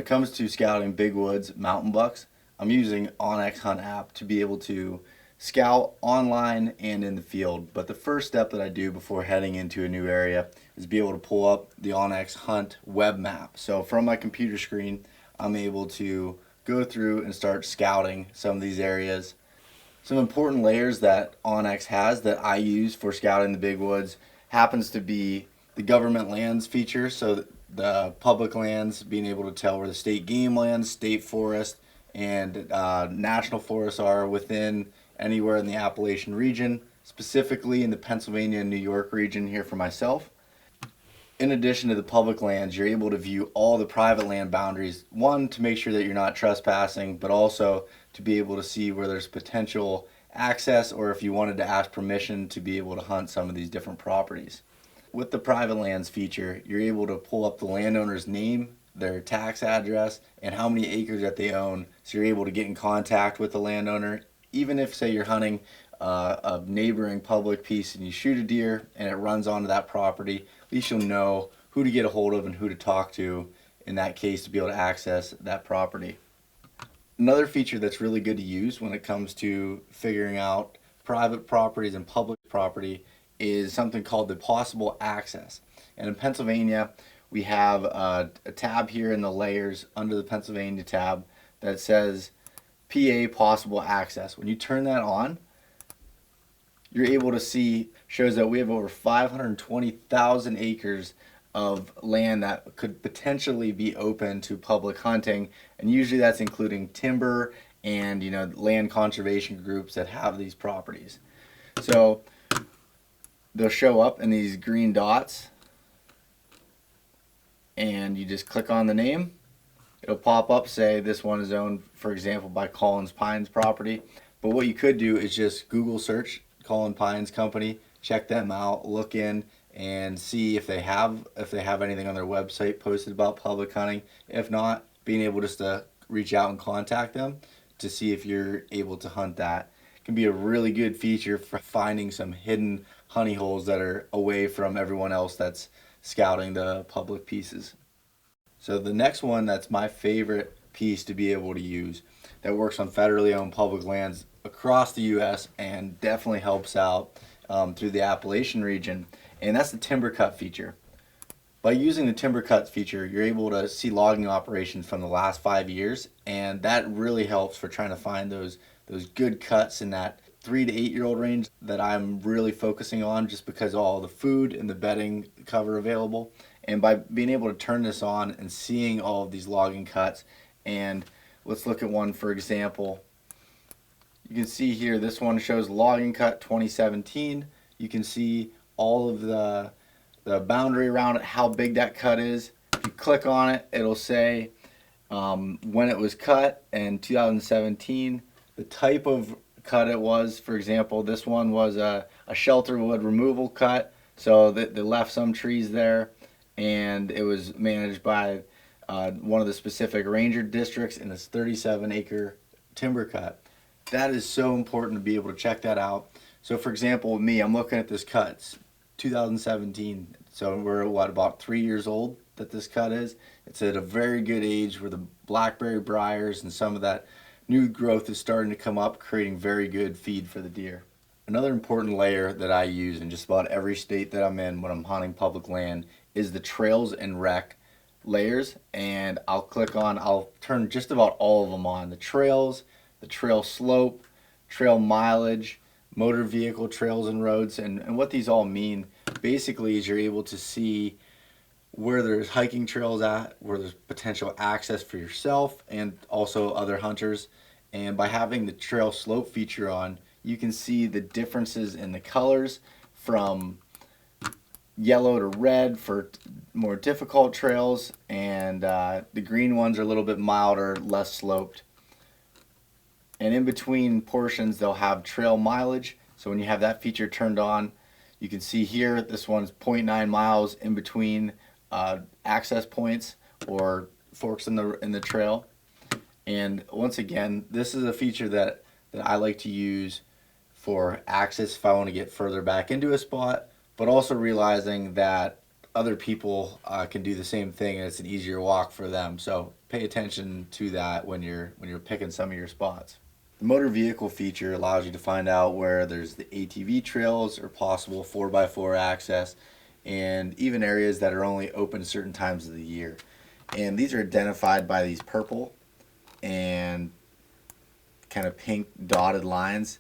comes to scouting big woods mountain bucks, I'm using ONX Hunt app to be able to scout online and in the field. But the first step that I do before heading into a new area is be able to pull up the ONX Hunt web map. So from my computer screen, I'm able to go through and start scouting some of these areas. Some important layers that ONX has that I use for scouting the big woods happens to be the government lands feature. So the public lands, being able to tell where the state game lands, state forest, and national forests are within anywhere in the Appalachian region, specifically in the Pennsylvania and New York region here for myself. In addition to the public lands, you're able to view all the private land boundaries, one, to make sure that you're not trespassing, but also to be able to see where there's potential access, or if you wanted to ask permission to be able to hunt some of these different properties. With the private lands feature, you're able to pull up the landowner's name, their tax address, and how many acres that they own, so you're able to get in contact with the landowner. Even if, say, you're hunting a neighboring public piece and you shoot a deer and it runs onto that property, at least you'll know who to get a hold of and who to talk to in that case to be able to access that property. Another feature that's really good to use when it comes to figuring out private properties and public property is something called the possible access. And in Pennsylvania, we have a tab here in the layers under the Pennsylvania tab that says PA possible access. When you turn that on, you're able to see, shows that we have over 520,000 acres of land that could potentially be open to public hunting, and usually that's including timber and land conservation groups that have these properties. So they'll show up in these green dots, and you just click on the name. It'll pop up, say this one is owned, for example, by Collins Pines property. But what you could do is just Google search Collins Pines Company, check them out, look in and see if they have anything on their website posted about public hunting. If not, being able just to reach out and contact them to see if you're able to hunt that. It can be a really good feature for finding some hidden honey holes that are away from everyone else that's scouting the public pieces. So the next one that's my favorite piece to be able to use that works on federally owned public lands across the U.S. and definitely helps out through the Appalachian region, and that's the timber cut feature. By using the timber cut feature, you're able to see logging operations from the last 5 years, and that really helps for trying to find those good cuts in that 3 to 8 year old range that I'm really focusing on, just because of all the food and the bedding cover available. And by being able to turn this on and seeing all of these logging cuts, and let's look at one for example. You can see here, this one shows logging cut 2017. You can see all of the boundary around it, how big that cut is. If you click on it, it'll say when it was cut in 2017, the type of cut it was. For example, this one was a shelter wood removal cut, so they left some trees there, and it was managed by one of the specific ranger districts in this 37-acre timber cut. That is so important to be able to check that out. So for example, with me, I'm looking at this cut. It's 2017, so we're about 3 years old that this cut is. It's at a very good age where the blackberry briars and some of that new growth is starting to come up, creating very good feed for the deer. Another important layer that I use in just about every state that I'm in when I'm hunting public land is the trails and rec layers, and I'll turn just about all of them on. The trails, the trail slope, trail mileage, motor vehicle trails and roads, and what these all mean basically is you're able to see where there's hiking trails at, where there's potential access for yourself and also other hunters. And by having the trail slope feature on, you can see the differences in the colors from yellow to red for more difficult trails, and the green ones are a little bit milder, less sloped. And in between portions, they'll have trail mileage. So when you have that feature turned on, you can see here, this one's 0.9 miles in between access points or forks in the trail. And once again, this is a feature that I like to use for access if I want to get further back into a spot, but also realizing that other people can do the same thing, and it's an easier walk for them. So pay attention to that when you're picking some of your spots. The motor vehicle feature allows you to find out where there's the ATV trails or possible 4x4 access, and even areas that are only open certain times of the year. And these are identified by these purple and kind of pink dotted lines.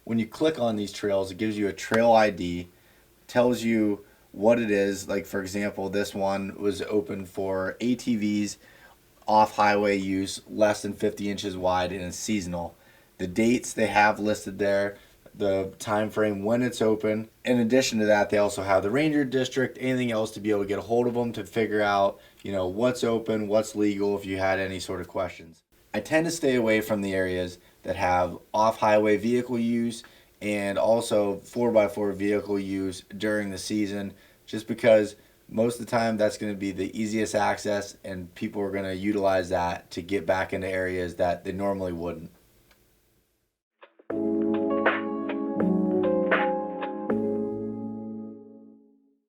When you click on these trails, it gives you a trail ID, tells you what it is. Like for example, this one was open for ATVs, off-highway use, less than 50 inches wide, and it's seasonal. The dates they have listed there, the time frame when it's open. In addition to that, they also have the ranger district, anything else to be able to get a hold of them to figure out, what's open, what's legal, if you had any sort of questions. I tend to stay away from the areas that have off-highway vehicle use and also 4x4 vehicle use during the season, just because most of the time that's going to be the easiest access and people are going to utilize that to get back into areas that they normally wouldn't.